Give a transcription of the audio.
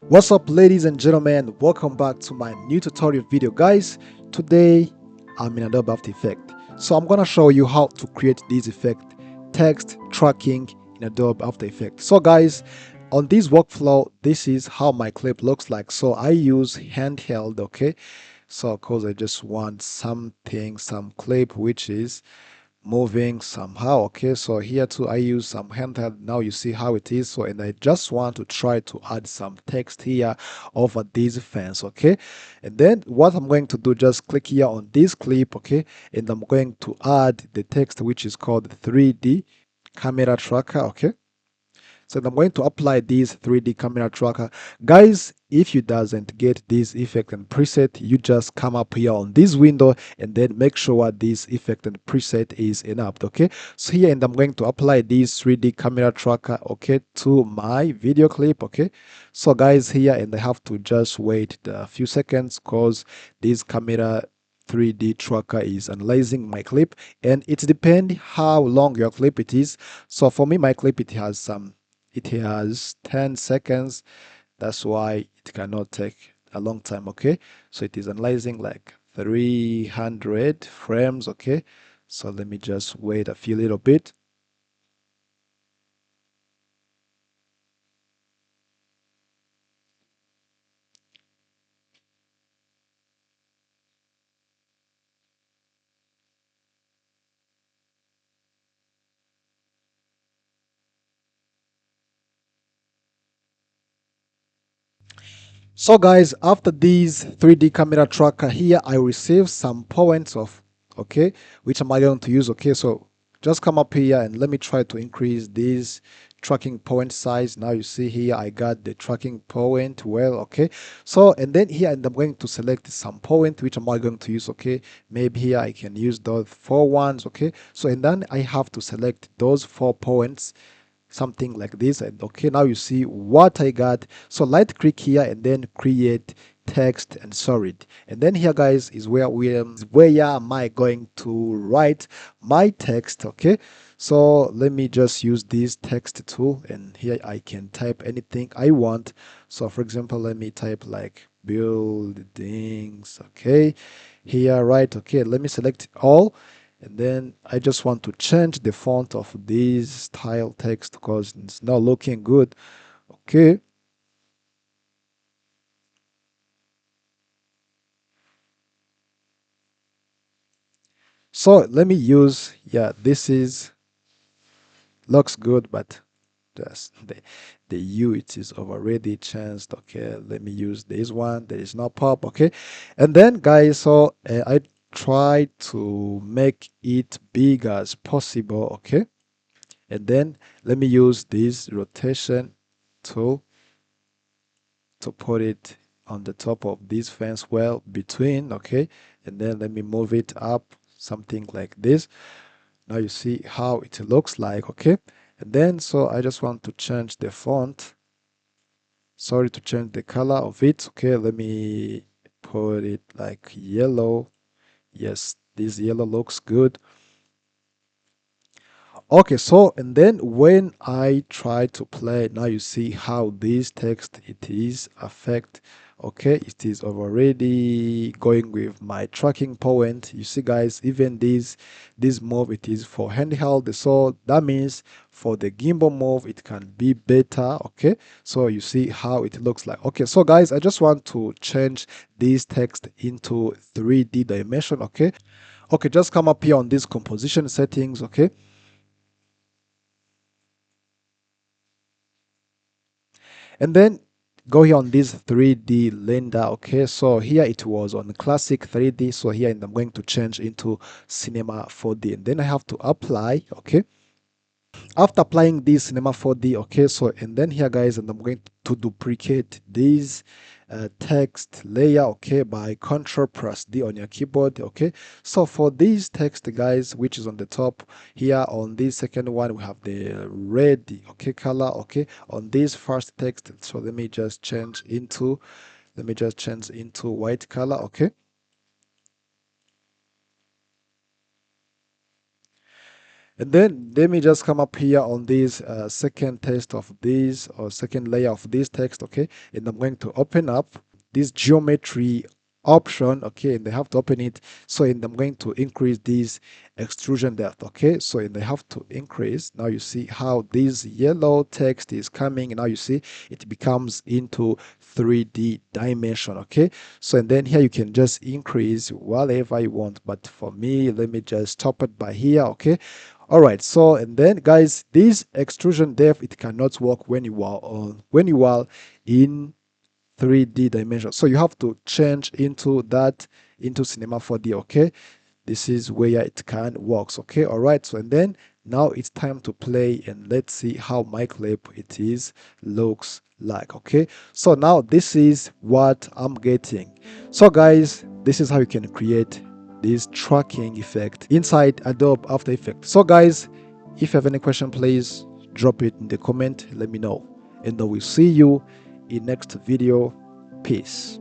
What's up, ladies and gentlemen? Welcome back to my new tutorial video, guys. Today I'm in Adobe After Effects, so I'm gonna show you how to create this effect, text tracking in Adobe After Effects. So guys, on this workflow, this is how my clip looks like. So I use handheld, okay? So cause I just want something, some clip which is moving somehow. Okay, so here too I use some handheld. Now you see how it is. So, and I just want to try to add some text here over this fence. Okay, and then what I'm going to do, just click here on this clip. Okay, and I'm going to add the text which is called 3D camera tracker. Okay, so I'm going to apply this 3D camera tracker. Guys, if you doesn't get this effect and preset, you just come up here on this window and then make sure this effect and preset is enabled. Okay, so here, and I'm going to apply this 3D camera tracker, okay, to my video clip. Okay, so guys, here, and I have to just wait a few seconds because this camera 3D tracker is analyzing my clip, and it depends how long your clip it is. So for me, my clip, it has 10 seconds. That's why it cannot take a long time. Okay, so it is analyzing like 300 frames. Okay, so let me just wait a few little bit. So guys, after this 3D camera tracker here, I received some points of, okay, which am I going to use. Okay, so just come up here and let me try to increase this tracking point size. Now you see here I got the tracking point. Well, okay, so and then here, and I'm going to select some point which am I going to use. Okay, maybe here I can use those four ones. Okay, so and then I have to select those 4 points, something like this. And okay, now you see what I got. So right click here and then create text and solid. And then here, guys, is where am I going to write my text. Okay, so let me just use this text tool, and here I can type anything I want. So for example, let me type like buildings. Okay, here, right? Okay, let me select all, and then I just want to change the font of this style text because it's not looking good. Okay, so let me use, yeah, this is looks good, but just the U, it is already changed. Okay, let me use this one. There is no pop. Okay, and then guys, so I try to make it big as possible. Okay, and then let me use this rotation tool to put it on the top of this fence, well between. Okay, and then let me move it up, something like this. Now you see how it looks like. Okay, and then so I just want to change the font, sorry, to change the color of it. Okay, let me put it like yellow. Yes, this yellow looks good. Okay, so and then when I try to play, now you see how this text it is affect. Okay, it is already going with my tracking point. You see, guys, even this move it is for handheld, so that means for the gimbal move it can be better. Okay, so you see how it looks like. Okay, so guys, I just want to change this text into 3D dimension. Okay, okay, just come up here on this composition settings. Okay, and then go here on this 3D render. Okay, so here it was on classic 3D, so here I'm going to change into cinema 4D, and then I have to apply. Okay, after applying this cinema 4D, okay, so and then here, guys, and I'm going to duplicate this text layer, okay, by Control plus D on your keyboard. Okay, so for this text, guys, which is on the top here, on this second one we have the red, okay, color. Okay, on this first text, so let me just change into white color. Okay, And then let me just come up here on this second text of this, or second layer of this text, okay? And I'm going to open up this geometry option, okay? And I have to open it. So and I'm going to increase this extrusion depth, okay? So and I have to increase. Now you see how this yellow text is coming. And now you see it becomes into 3D dimension, okay? So and then here you can just increase whatever you want. But for me, let me just stop it by here, okay? All right, so and then guys, this extrusion depth, it cannot work when you are in 3D dimension. So you have to change into that into Cinema 4D, okay? This is where it can works, okay? All right, so and then now it's time to play, and let's see how my clip it is looks like, okay? So now this is what I'm getting. So guys, this is how you can create this tracking effect inside Adobe After Effects. So guys, if you have any question, please drop it in the comment, let me know, and I will see you in next video. Peace.